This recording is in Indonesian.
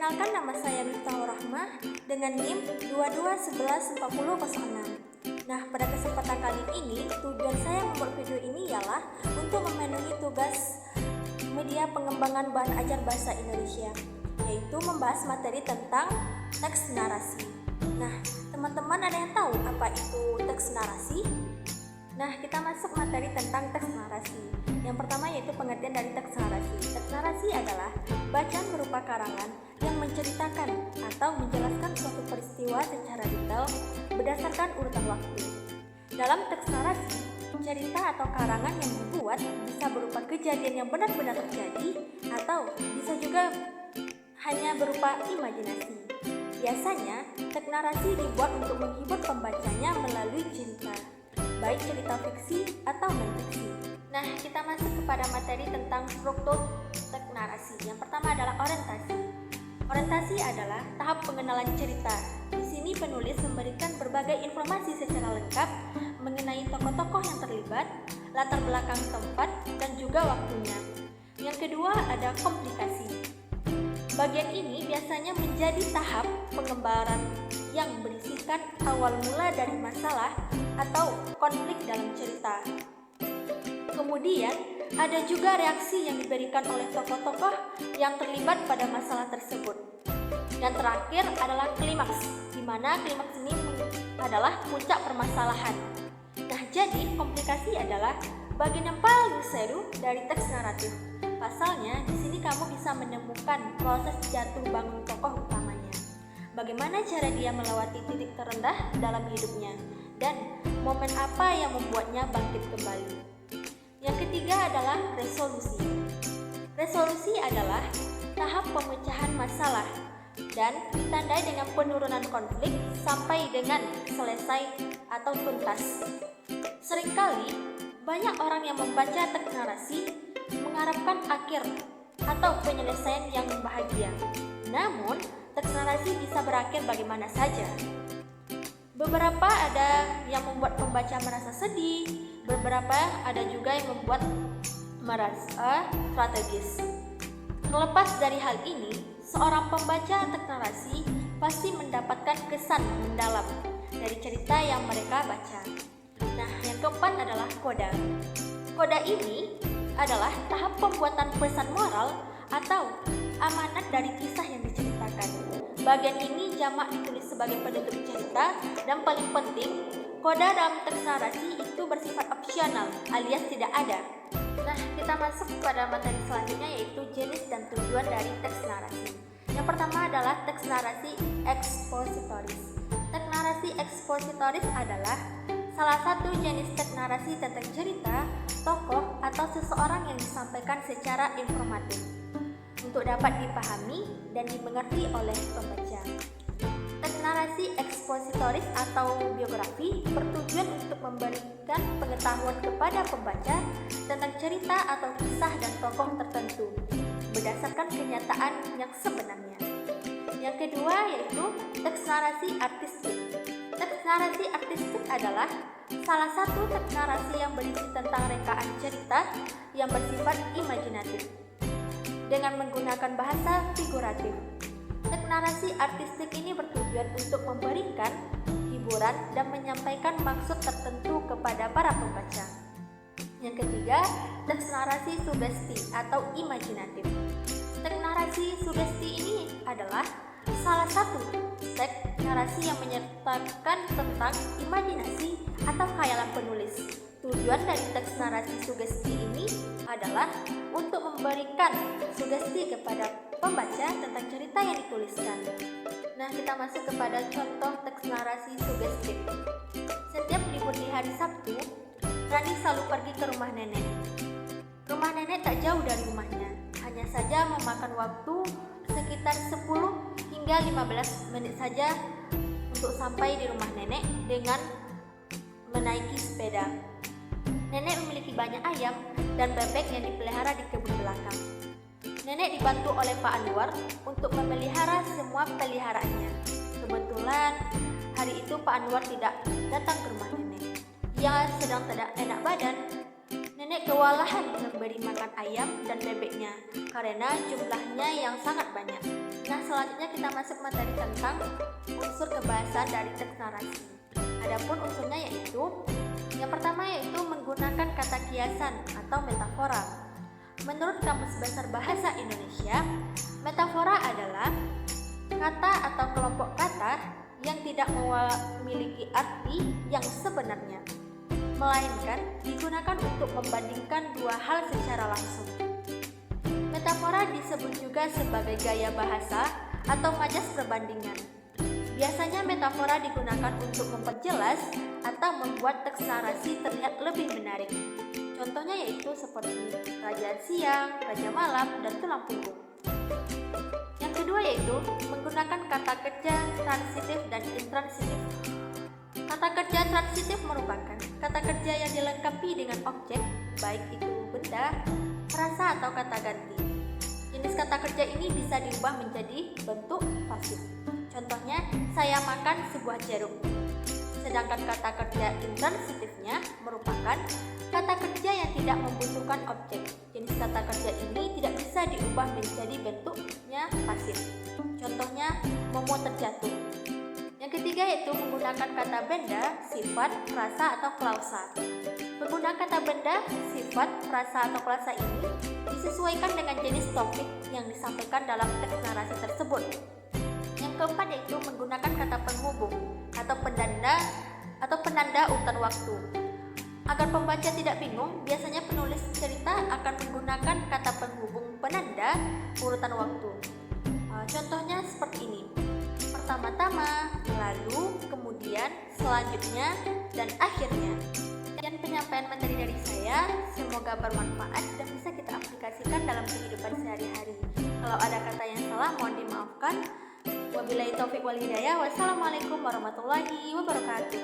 Perkenalkan, nama saya Miftahur Rahmah dengan NIM 22114006. Nah, pada kesempatan kali ini, tujuan saya membuat video ini ialah untuk memenuhi tugas media pengembangan bahan ajar bahasa Indonesia, yaitu membahas materi tentang teks narasi. Nah, teman-teman ada yang tahu apa itu teks narasi? Nah, kita masuk materi tentang teks narasi. Yang pertama yaitu pengertian dari teks narasi. Teks narasi adalah bacaan berupa karangan yang menceritakan atau menjelaskan suatu peristiwa secara detail berdasarkan urutan waktu. Dalam teks narasi, cerita atau karangan yang dibuat bisa berupa kejadian yang benar-benar terjadi atau bisa juga hanya berupa imajinasi. Biasanya, teks narasi dibuat untuk menghibur pembacanya melalui cerita, baik cerita fiksi atau non-fiksi. Nah, kita masuk kepada materi tentang struktur teks narasi. Yang pertama adalah orientasi. Orientasi adalah tahap pengenalan cerita. Di sini penulis memberikan berbagai informasi secara lengkap mengenai tokoh-tokoh yang terlibat, latar belakang tempat, dan juga waktunya. Yang kedua ada komplikasi. Bagian ini biasanya menjadi tahap pengembaraan yang berisikan awal mula dari masalah atau konflik dalam cerita. Kemudian, ada juga reaksi yang diberikan oleh tokoh-tokoh yang terlibat pada masalah tersebut. Dan terakhir adalah klimaks, di mana klimaks ini adalah puncak permasalahan. Nah, jadi komplikasi adalah bagian yang paling seru dari teks naratif. Pasalnya, di sini kamu bisa menemukan proses jatuh bangun tokoh utamanya. Bagaimana cara dia melewati titik terendah dalam hidupnya, dan momen apa yang membuatnya bangkit kembali. Yang ketiga adalah resolusi. Resolusi adalah tahap pemecahan masalah dan ditandai dengan penurunan konflik sampai dengan selesai atau tuntas. Seringkali banyak orang yang membaca teks narasi mengharapkan akhir atau penyelesaian yang bahagia. Namun, teks narasi bisa berakhir bagaimana saja. Beberapa ada yang membuat pembaca merasa sedih, beberapa ada juga yang membuat merasa strategis. Terlepas dari hal ini, seorang pembaca teks narasi pasti mendapatkan kesan mendalam dari cerita yang mereka baca. Nah, yang keempat adalah koda. Koda ini adalah tahap pembuatan pesan moral atau amanat dari kisah yang diceritakan. Bagian ini jamak ditulis sebagai penutup cerita, dan paling penting, koda dalam teks narasi itu bersifat opsional alias tidak ada. Nah, kita masuk pada materi selanjutnya yaitu jenis dan tujuan dari teks narasi. Yang pertama adalah teks narasi ekspositoris. Teks narasi ekspositoris adalah salah satu jenis teks narasi tentang cerita, tokoh, atau seseorang yang disampaikan secara informatif untuk dapat dipahami dan dimengerti oleh pembaca. Teks narasi ekspositoris atau biografi bertujuan untuk memberikan pengetahuan kepada pembaca tentang cerita atau kisah dan tokoh tertentu berdasarkan kenyataan yang sebenarnya. Yang kedua yaitu teks narasi artistik. Teks narasi artistik adalah salah satu teks narasi yang berisi tentang rekaan cerita yang bersifat imajinatif dengan menggunakan bahasa figuratif. Teks narasi artistik ini bertujuan untuk memberikan hiburan dan menyampaikan maksud tertentu kepada para pembaca. Yang ketiga, teks narasi sugesti atau imajinatif. Teks narasi sugesti ini adalah salah satu teks narasi yang menyertakan tentang imajinasi atau khayalan penulis. Tujuan dari teks narasi sugesti ini adalah untuk memberikan sugesti kepada pembaca tentang cerita yang dituliskan. Nah, kita masuk kepada contoh teks narasi sugestif. Setiap libur di hari Sabtu, Rani selalu pergi ke rumah nenek. Rumah nenek tak jauh dari rumahnya, hanya saja memakan waktu sekitar 10 hingga 15 menit saja untuk sampai di rumah nenek dengan menaiki sepeda. Nenek memiliki banyak ayam dan bebek yang dipelihara di kebun belakang. Nenek dibantu oleh Pak Anwar untuk memelihara semua peliharaannya. Kebetulan hari itu Pak Anwar tidak datang ke rumah nenek. Ia sedang tidak enak badan. Nenek kewalahan memberi makan ayam dan bebeknya karena jumlahnya yang sangat banyak. Nah, selanjutnya kita masuk materi tentang unsur kebahasaan dari teks narasi. Adapun unsurnya yaitu yang pertama yaitu menggunakan kata kiasan atau metafora. Menurut Kamus Besar Bahasa Indonesia, metafora adalah kata atau kelompok kata yang tidak memiliki arti yang sebenarnya, melainkan digunakan untuk membandingkan dua hal secara langsung. Metafora disebut juga sebagai gaya bahasa atau majas perbandingan. Biasanya metafora digunakan untuk memperjelas atau membuat teks narasi terlihat lebih menarik. Contohnya yaitu seperti kerajaan siang, raja malam, dan tulang punggung. Yang kedua yaitu menggunakan kata kerja transitif dan intransitif. Kata kerja transitif merupakan kata kerja yang dilengkapi dengan objek, baik itu benda, frasa, atau kata ganti. Jenis kata kerja ini bisa diubah menjadi bentuk pasif. Contohnya, saya makan sebuah jeruk. Sedangkan kata kerja intransitifnya merupakan kata kerja yang tidak membutuhkan objek. Jenis kata kerja ini tidak bisa diubah menjadi bentuknya pasif. Contohnya, Momo terjatuh. Yang ketiga yaitu menggunakan kata benda, sifat, frasa, atau klausa. Penggunaan kata benda, sifat, frasa, atau klausa ini disesuaikan dengan jenis topik yang disampaikan dalam teks narasi tersebut. Yang keempat yaitu menggunakan kata penghubung atau penanda urutan waktu. Agar pembaca tidak bingung, biasanya penulis cerita akan menggunakan kata penghubung penanda urutan waktu. Contohnya seperti ini: pertama-tama, lalu, kemudian, selanjutnya, dan akhirnya. Dan penyampaian materi dari saya semoga bermanfaat dan bisa kita aplikasikan dalam kehidupan sehari-hari. Kalau ada kata yang salah mohon dimaafkan. Wabillahi taufiq wal hidayah. Wassalamualaikum warahmatullahi wabarakatuh.